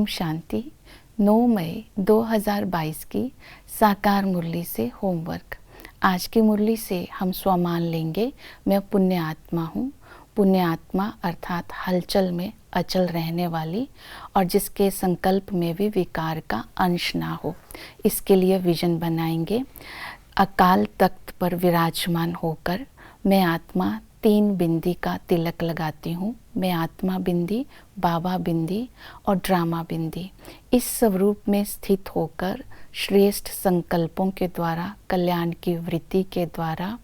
ओम शांति। 9 मई 2022 की साकार मुरली से होमवर्क। आज की मुरली से हम स्वमान लेंगे, मैं पुण्य आत्मा हूँ। पुण्य आत्मा अर्थात हलचल में अचल रहने वाली और जिसके संकल्प में भी विकार का अंश ना हो। इसके लिए विजन बनाएंगे। अकाल तख्त पर विराजमान होकर मैं आत्मा 3 बिंदी का तिलक लगाती हूँ। मैं आत्मा बिंदी, बाबा बिंदी और ड्रामा बिंदी इस स्वरूप में स्थित होकर श्रेष्ठ संकल्पों के द्वारा, कल्याण की वृत्ति के द्वारा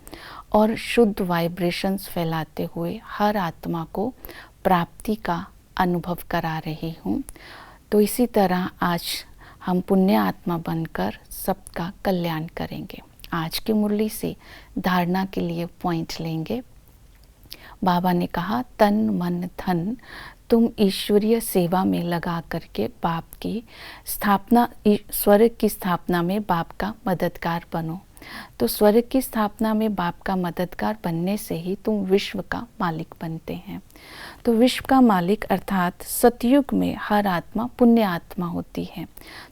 और शुद्ध वाइब्रेशंस फैलाते हुए हर आत्मा को प्राप्ति का अनुभव करा रही हूँ। तो इसी तरह आज हम पुण्य आत्मा बनकर सबका कल्याण करेंगे। आज की मुरली से धारणा के लिए पॉइंट लेंगे। बाबा ने कहा, तन मन धन तुम ईश्वरीय सेवा में लगा करके बाप की स्थापना, स्वर्ग की स्थापना में बाप का मददगार बनो। तो स्वर्ग की स्थापना में बाप का मददगार बनने से ही तुम विश्व का मालिक बनते हैं। तो विश्व का मालिक अर्थात सतयुग में हर आत्मा पुण्य आत्मा होती है।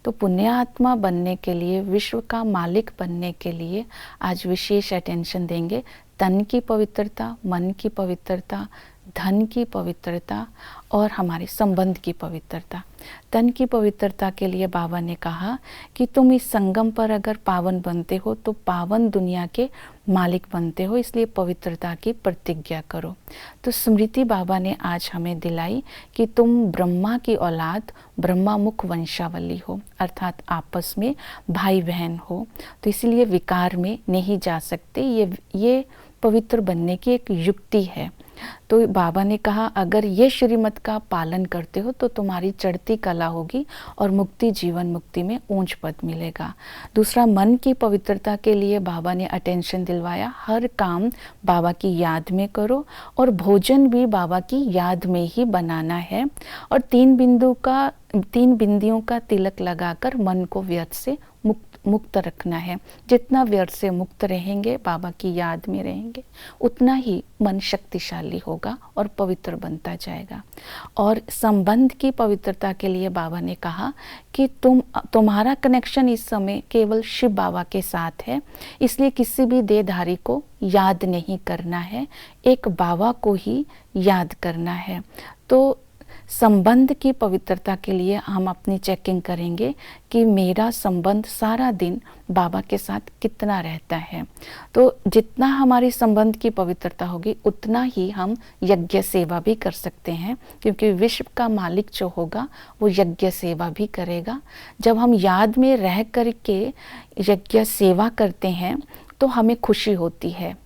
तो पुण्य आत्मा बनने के लिए, विश्व का मालिक बनने के लिए आज विशेष अटेंशन देंगे। तन की पवित्रता, मन की पवित्रता, धन की पवित्रता और हमारे संबंध की पवित्रता। तन की पवित्रता के लिए बाबा ने कहा कि तुम इस संगम पर अगर पावन बनते हो तो पावन दुनिया के मालिक बनते हो, इसलिए पवित्रता की प्रतिज्ञा करो। तो स्मृति बाबा ने आज हमें दिलाई कि तुम ब्रह्मा की औलाद, ब्रह्मा मुख वंशावली हो, अर्थात आपस में भाई बहन हो। तो इसीलिए विकार में नहीं जा सकते। ये पवित्र बनने की एक युक्ति है। तो बाबा ने कहा, अगर ये श्रीमत का पालन करते हो तो तुम्हारी चढ़ती कला होगी और मुक्ति, जीवन मुक्ति में ऊंच पद मिलेगा। दूसरा, मन की पवित्रता के लिए बाबा ने अटेंशन दिलवाया, हर काम बाबा की याद में करो और भोजन भी बाबा की याद में ही बनाना है। और 3 बिंदियों का तिलक लगाकर मन को व्यर्थ से मुक्त रखना है। जितना व्यर्थ से मुक्त रहेंगे, बाबा की याद में रहेंगे, उतना ही मन शक्तिशाली होगा और पवित्र बनता जाएगा। और संबंध की पवित्रता के लिए बाबा ने कहा कि तुम्हारा कनेक्शन इस समय केवल शिव बाबा के साथ है, इसलिए किसी भी देहधारी को याद नहीं करना है, एक बाबा को ही याद करना है। तो संबंध की पवित्रता के लिए हम अपनी चेकिंग करेंगे कि मेरा संबंध सारा दिन बाबा के साथ कितना रहता है। तो जितना हमारी संबंध की पवित्रता होगी उतना ही हम यज्ञ सेवा भी कर सकते हैं, क्योंकि विश्व का मालिक जो होगा वो यज्ञ सेवा भी करेगा। जब हम याद में रह करके यज्ञ सेवा करते हैं तो हमें खुशी होती है।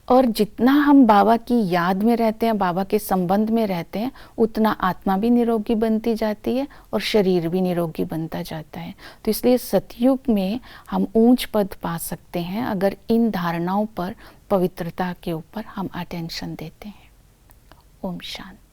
और जितना हम बाबा की याद में रहते हैं, बाबा के संबंध में रहते हैं, उतना आत्मा भी निरोगी बनती जाती है और शरीर भी निरोगी बनता जाता है। तो इसलिए सतयुग में हम ऊंच पद पा सकते हैं अगर इन धारणाओं पर, पवित्रता के ऊपर हम अटेंशन देते हैं। ओम शांति।